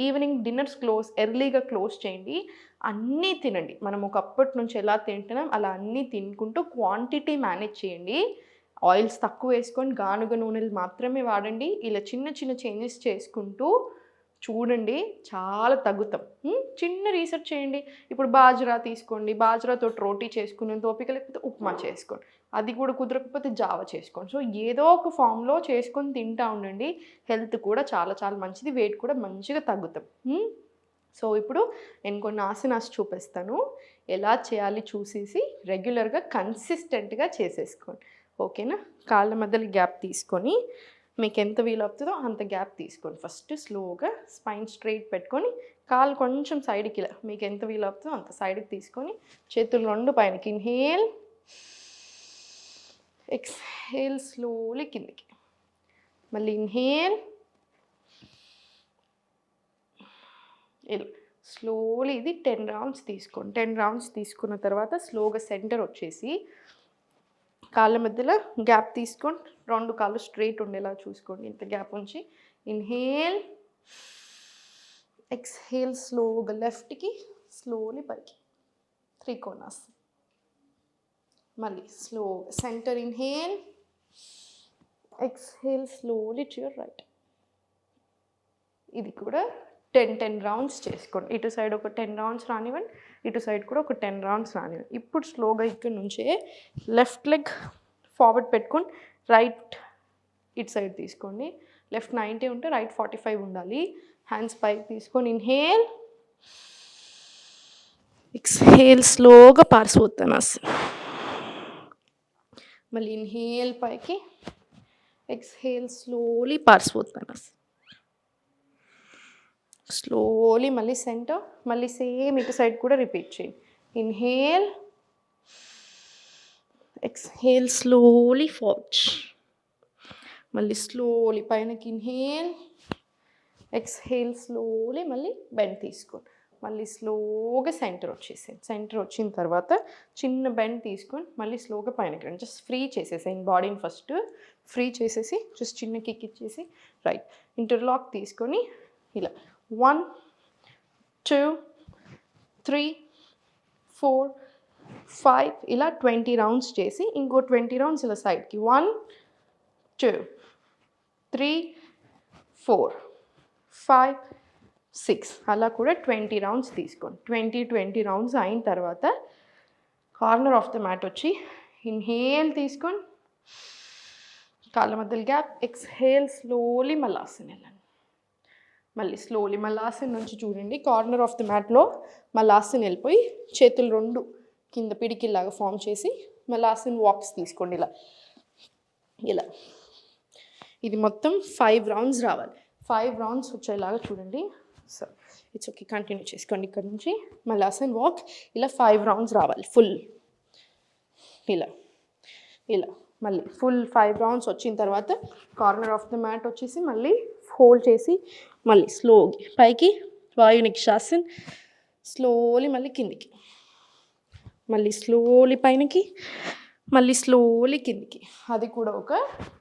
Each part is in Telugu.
ఈవినింగ్ డిన్నర్స్ ఎర్లీగా క్లోజ్ చేయండి. అన్నీ తినండి. మనం ఒకప్పటి నుంచి ఎలా తింటున్నాం అలా అన్నీ తినుకుంటూ క్వాంటిటీ మేనేజ్ చేయండి. ఆయిల్స్ తక్కువ వేసుకొని గానుగ నూనెలు మాత్రమే వాడండి. ఇలా చిన్న చిన్న చేంజెస్ చేసుకుంటూ చూడండి, చాలా తగ్గుతాం. చిన్న రీసెర్చ్ చేయండి. ఇప్పుడు బాజ్రా తీసుకోండి, బాజ్రాతోటి రోటీ చేసుకునేంత ఓపిక లేకపోతే ఉప్మా చేసుకోండి, అది కూడా కుదరకపోతే జావ చేసుకోండి. సో ఏదో ఒక ఫామ్లో చేసుకొని తింటూ ఉండండి. హెల్త్ కూడా చాలా చాలా మంచిది, వెయిట్ కూడా మంచిగా తగ్గుతాం. సో ఇప్పుడు నేను కొన్ని ఆసనాస్ చూపిస్తాను, ఎలా చేయాలి చూసేసి రెగ్యులర్గా కన్సిస్టెంట్గా చేసేసుకోండి. ఓకేనా? కాళ్ళ మధ్యలో గ్యాప్ తీసుకొని మీకు ఎంత వీలవుతుందో అంత గ్యాప్ తీసుకోండి. ఫస్ట్ స్లోగా స్పైన్ స్ట్రైట్ పెట్టుకొని కాలు కొంచెం సైడ్కి ఇలా మీకు ఎంత వీలవుతుందో అంత సైడ్కి తీసుకొని చేతులు రెండు పైనకి ఇన్హేల్, ఎక్స్హేల్ స్లోలీ కిందికి, మళ్ళీ ఇన్హేల్, ఇలా స్లోలీ. ఇది 10 రౌండ్స్ తీసుకోండి. 10 రౌండ్స్ తీసుకున్న తర్వాత స్లోగా సెంటర్ వచ్చేసి కాళ్ళ మధ్యలో గ్యాప్ తీసుకొని రెండు కాళ్ళు స్ట్రైట్ ఉండేలా చూసుకోండి. ఇంత గ్యాప్ ఉంచి ఇన్హేల్, ఎక్స్హేల్ స్లోగా లెఫ్ట్కి, స్లోలీ పైకి, త్రికోణాస్. మళ్ళీ స్లోగా centre inhale, exhale slowly to your right. ఇది కూడా 10 రౌండ్స్ చేసుకోండి. ఇటు సైడ్ ఒక 10 రౌండ్స్ రానివ్వండి, ఇటు సైడ్ కూడా ఒక 10 రౌండ్స్ రానివ్వండి. ఇప్పుడు స్లోగా ఇక్కడ నుంచే లెఫ్ట్ లెగ్ ఫార్వర్డ్ పెట్టుకొని రైట్ ఇటు సైడ్ తీసుకోండి. లెఫ్ట్ 90 ఉంటే రైట్ 45 ఉండాలి. హ్యాండ్స్ పైకి తీసుకొని ఇన్హేల్, ఎక్స్హేల్ స్లోగా పార్శ్వోత్తనాసన్. మళ్ళీ ఇన్హేల్ పైకి, ఎక్స్హేల్ స్లోలీ పార్శ్వోత్తనాసన్. స్లోలీ మళ్ళీ సెంటర్, మళ్ళీ సేమ్ ఇటు సైడ్ కూడా రిపీట్ చేయండి. ఇన్హేల్, ఎక్స్హేల్ స్లోలీ ఫార్వర్డ్, మళ్ళీ స్లోలీ పైనకి ఇన్హేల్, ఎక్స్హేల్ స్లోలీ మళ్ళీ బెండ్ తీసుకోండి. మళ్ళీ స్లోగా సెంటర్ వచ్చేసేయండి. సెంటర్ వచ్చిన తర్వాత చిన్న బెండ్ తీసుకొని మళ్ళీ స్లోగా పైనకి రండి. జస్ట్ ఫ్రీ చేసేసేయండి బాడీని. ఫస్ట్ ఫ్రీ చేసేసి జస్ట్ చిన్న కిక్ ఇచ్చేసి రైట్ ఇంటర్లాక్ తీసుకొని ఇలా 1 2 3 4 5 ఇలా 20 రౌండ్స్ చేసి ఇంకో 20 రౌండ్స్ ఇలా సైడ్కి 1 2 3 4 5 6 అలా కూడా 20 రౌండ్స్ తీసుకోండి. 20 రౌండ్స్ అయిన తర్వాత కార్నర్ ఆఫ్ ద మ్యాట్ వచ్చి ఇన్హేల్ తీసుకొని కాళ్ళ మధ్యలో గ్యాప్, ఎక్స్హేల్ స్లోలీ మల్లాసన్ వెళ్ళండి. మళ్ళీ స్లోలీ మల్లాసన్ నుంచి చూడండి, కార్నర్ ఆఫ్ ద మ్యాట్లో మల్లాసన్ వెళ్ళిపోయి చేతులు రెండు కింద పిడికిల్లాగా ఫామ్ చేసి మల్లాసన్ వాక్స్ తీసుకోండి. ఇలా ఇలా ఇది మొత్తం 5 రౌండ్స్ రావాలి. 5 రౌండ్స్ వచ్చేలాగా చూడండి. సో ఇట్స్ ఓకే, కంటిన్యూ చేసుకోండి. ఇక్కడ నుంచి మల్లాసన్ వాక్ ఇలా 5 రౌండ్స్ రావాలి ఫుల్. ఇలా ఇలా మళ్ళీ ఫుల్ 5 రౌండ్స్ వచ్చిన తర్వాత కార్నర్ ఆఫ్ ద మ్యాట్ వచ్చేసి మళ్ళీ హోల్డ్ చేసి మళ్ళీ స్లోగా పైకి వాయు నిక్షాసన్, స్లోలీ మళ్ళీ కిందికి, మళ్ళీ స్లోలీ పైనకి, మళ్ళీ స్లోలీ కిందికి. అది కూడా ఒక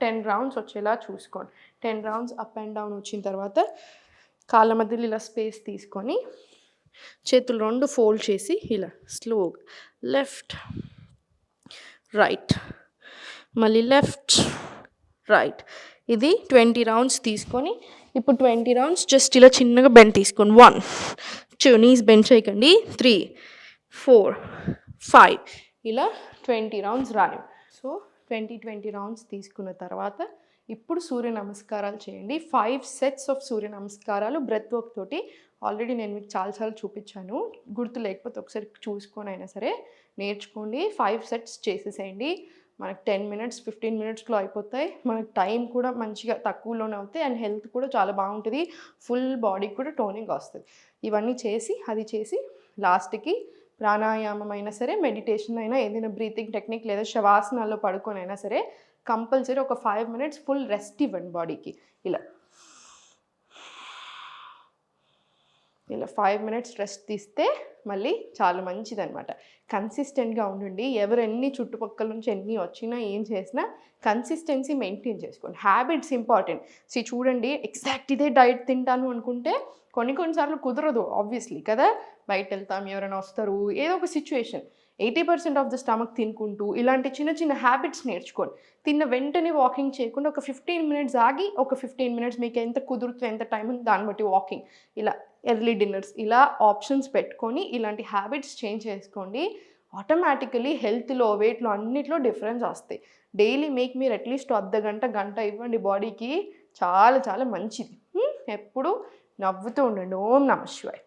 10 రౌండ్స్ వచ్చేలా చూసుకోండి. 10 రౌండ్స్ అప్ అండ్ డౌన్ వచ్చిన తర్వాత కాళ్ళ మధ్యలో ఇలా స్పేస్ తీసుకొని చేతులు రెండు ఫోల్డ్ చేసి ఇలా స్లోగా లెఫ్ట్ రైట్, మళ్ళీ లెఫ్ట్ రైట్. ఇది 20 రౌండ్స్ తీసుకొని ఇప్పుడు 20 రౌండ్స్ జస్ట్ ఇలా చిన్నగా బెండ్ తీసుకోండి. 1 2 నీస్ బెండ్ చేయకండి. 3 4 5 ఇలా 20 రౌండ్స్ రాని. సో 20 రౌండ్స్ తీసుకున్న తర్వాత ఇప్పుడు సూర్య నమస్కారాలు చేయండి. 5 సెట్స్ ఆఫ్ సూర్య నమస్కారాలు బ్రెత్ వర్క్ తోటి. ఆల్రెడీ నేను మీకు చాలాసార్లు చూపించాను, గుర్తు లేకపోతే ఒకసారి చూసుకొని అయినా సరే నేర్చుకోండి. 5 సెట్స్ చేసేసేయండి. మనకు 10 మినిట్స్ 15 మినిట్స్లో అయిపోతాయి. మనకు టైం కూడా మంచిగా తక్కువలోనే అవుతాయి అండ్ హెల్త్ కూడా చాలా బాగుంటుంది. ఫుల్ బాడీకి కూడా టోనింగ్ వస్తుంది. ఇవన్నీ చేసి అది చేసి లాస్ట్కి ప్రాణాయామం అయినా సరే, మెడిటేషన్ అయినా, ఏదైనా బ్రీతింగ్ టెక్నిక్ లేదా శవాసనాల్లో పడుకొని అయినా సరే కంపల్సరీ ఒక 5 మినిట్స్ ఫుల్ రెస్ట్ ఇవ్వండి బాడీకి. ఇలా ఇలా 5 మినిట్స్ రెస్ట్ తీస్తే మళ్ళీ చాలా మంచిదన్నమాట. కన్సిస్టెంట్గా ఉండండి. ఎవరు ఎన్ని చుట్టుపక్కల నుంచి ఎన్ని వచ్చినా ఏం చేసినా కన్సిస్టెన్సీ మెయింటైన్ చేసుకోండి. Habits important. చూడండి, ఎగ్జాక్ట్ ఇదే డైట్ తింటాను అనుకుంటే కొన్నిసార్లు కుదరదు ఆబ్వియస్లీ కదా. బయట వెళ్తాం, ఎవరైనా వస్తారు, ఏదో ఒక సిచ్యువేషన్. 80% ఆఫ్ ద స్టమక్ తినుకుంటూ ఇలాంటి చిన్న చిన్న హ్యాబిట్స్ నేర్చుకోండి. తిన్న వెంటనే వాకింగ్ చేయకుండా ఒక 15 మినిట్స్ ఆగి, ఒక 15 మినిట్స్ మీకు ఎంత కుదురుతుంది, ఎంత టైం ఉంది దాన్ని బట్టి వాకింగ్, ఇలా ఎర్లీ డిన్నర్స్, ఇలా ఆప్షన్స్ పెట్టుకొని ఇలాంటి హ్యాబిట్స్ చేంజ్ చేసుకోండి. ఆటోమేటికలీ హెల్త్లో, వెయిట్లో అన్నిట్లో డిఫరెన్స్ వస్తాయి. డైలీ మీరు అట్లీస్ట్ గంట ఇవ్వండి బాడీకి, చాలా చాలా మంచిది. ఎప్పుడు నవ్వుతూ ఉండండి. ఓం నమః శివాయ.